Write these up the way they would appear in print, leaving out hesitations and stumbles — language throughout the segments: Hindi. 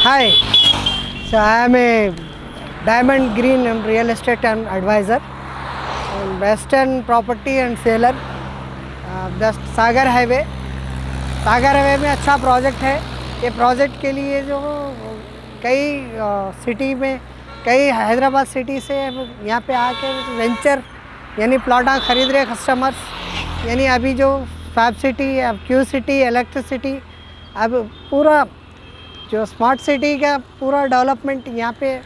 Hi, so I am a Diamond Green and Real Estate and Advisor, and Western Property and Seller, just Sagar highway में अच्छा प्रोजेक्ट है। ये प्रोजेक्ट के लिए जो कई सिटी में कई हैदराबाद सिटी से यहाँ पे आके वेंचर यानी प्लॉटा ख़रीद रहे कस्टमर्स, यानी अभी जो फैब सिटी, अब क्यू सिटी, इलेक्ट्रिसिटी, अब पूरा जो स्मार्ट सिटी का पूरा डेवलपमेंट यहाँ पे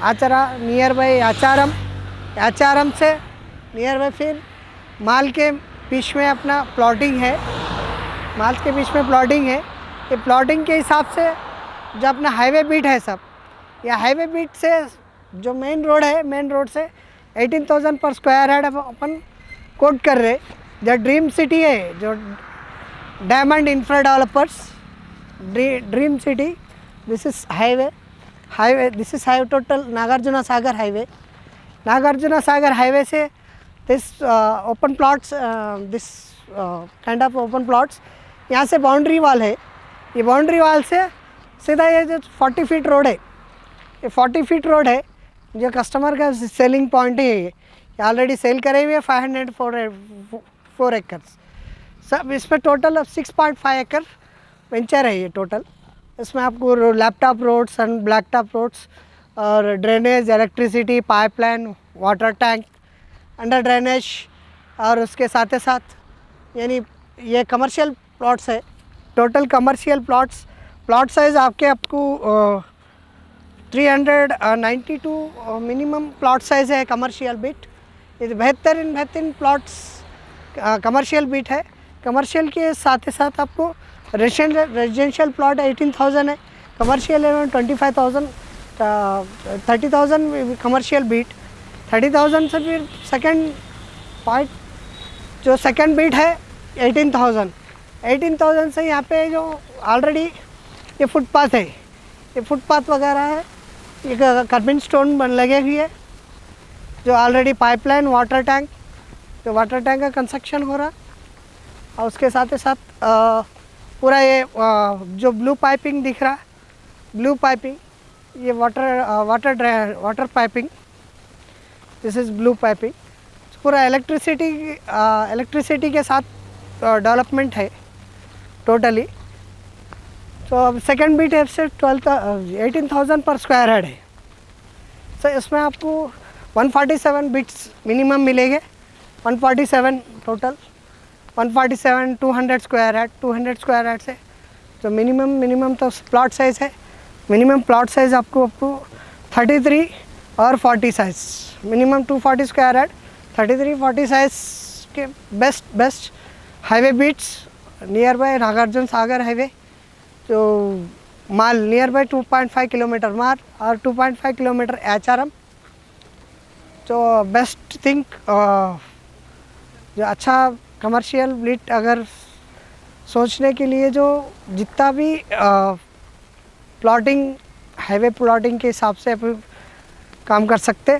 नियर बाई आचारम से नियर बाई फिर माल के बीच में अपना प्लॉटिंग है। माल के बीच में प्लॉटिंग है। ये प्लॉटिंग के हिसाब से जो अपना हाईवे बीट है सब, या हाईवे बीट से जो मेन रोड है, मेन रोड से 18,000 पर स्क्वायर हेड अपन कोट कर रहे। जो ड्रीम सिटी है, जो diamond infra developers dream city, this is highway this is highway total Nagarjuna Sagar highway से this open plots, this kind of open plots, यहाँ से बाउंड्री वाल है। ये बाउंड्री वाल से सीधा ये जो 40 फीट रोड है, ये 40 फीट रोड है जो कस्टमर का सेलिंग पॉइंट है। ये ऑलरेडी सेल करे हुए 504 एकर्स सब। इसमें टोटल 6.5 एकड़ वेंचर है ये टोटल। इसमें आपको laptop roads and black top roads और drainage, electricity, pipeline, water tank, under drainage, और उसके साथ साथ यानी ये कमर्शियल प्लॉट्स है। टोटल कमर्शियल प्लॉट साइज़ आपको 392 मिनिमम प्लॉट साइज़ है कमर्शियल बीट। ये बेहतरीन प्लॉट्स कमर्शियल बीट है। कमर्शियल के साथ साथ आपको रेजिडेंशियल प्लॉट 18,000 है, कमर्शियल है 25,000, 30,000 कमर्शियल बीट। 30,000 से फिर सेकंड पार्ट जो सेकंड बीट है 18,000 से यहाँ पे जो ऑलरेडी ये फुटपाथ है, ये फुटपाथ वगैरह है, ये कर्बिंग स्टोन लगे हुए है, जो ऑलरेडी पाइपलाइन, वाटर टैंक, जो वाटर टैंक का कंस्ट्रक्शन हो रहा। और उसके साथ पूरा ये जो ब्लू पाइपिंग दिख रहा, ब्लू पाइपिंग, ये water piping, this is blue piping. पूरा इलेक्ट्रिसिटी के साथ डेवलपमेंट है टोटली। तो अब सेकेंड बीट है से 18,000 पर स्क्वायर हेड है। सो इसमें आपको 147 बिट्स मिनिमम मिलेंगे। 147 टोटल 147 200 स्क्वायर हेड, 200 स्क्वायर हेड से जो मिनिमम तो प्लॉट साइज़ है। मिनिमम प्लॉट साइज़ आपको 33 और 40 साइज़, मिनिमम 240 स्क्वायर हेड, 33-40 साइज़ के best highway bits nearby Nagarjuna Sagar highway. जो mall nearby 2.5 kilometre mall और 2.5 किलोमीटर आचारम। जो बेस्ट थिंग जो अच्छा कमर्शियल बीट अगर सोचने के लिए जो जितना भी प्लॉटिंग हाईवे प्लॉटिंग के हिसाब से काम कर सकते,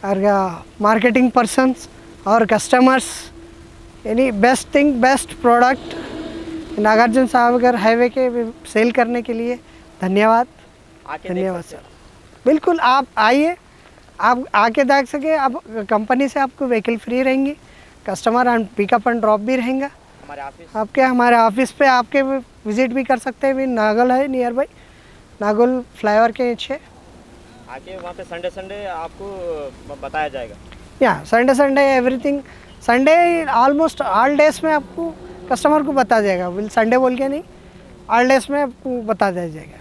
और मार्केटिंग पर्सन्स और कस्टमर्स, यानी best thing best product Nagarjuna Sagar highway के सेल करने के लिए धन्यवाद सर। बिल्कुल आप आइए, आप आके देख सके। आप कंपनी से आपको व्हीकल फ्री रहेंगी, customer and pickup and drop भी रहेंगे। हमारे ऑफिस पे आपके विजिट भी कर सकते हैं। नागल है नियर बाई, नागल फ्लाईओवर के नीचे आके वहाँ पे संडे आपको बताया जाएगा। या Sunday everything, Sunday almost all days में आपको कस्टमर को बता जाएगा। संडे बोल के नहीं, ऑल डेज में आपको बता दिया जाएगा।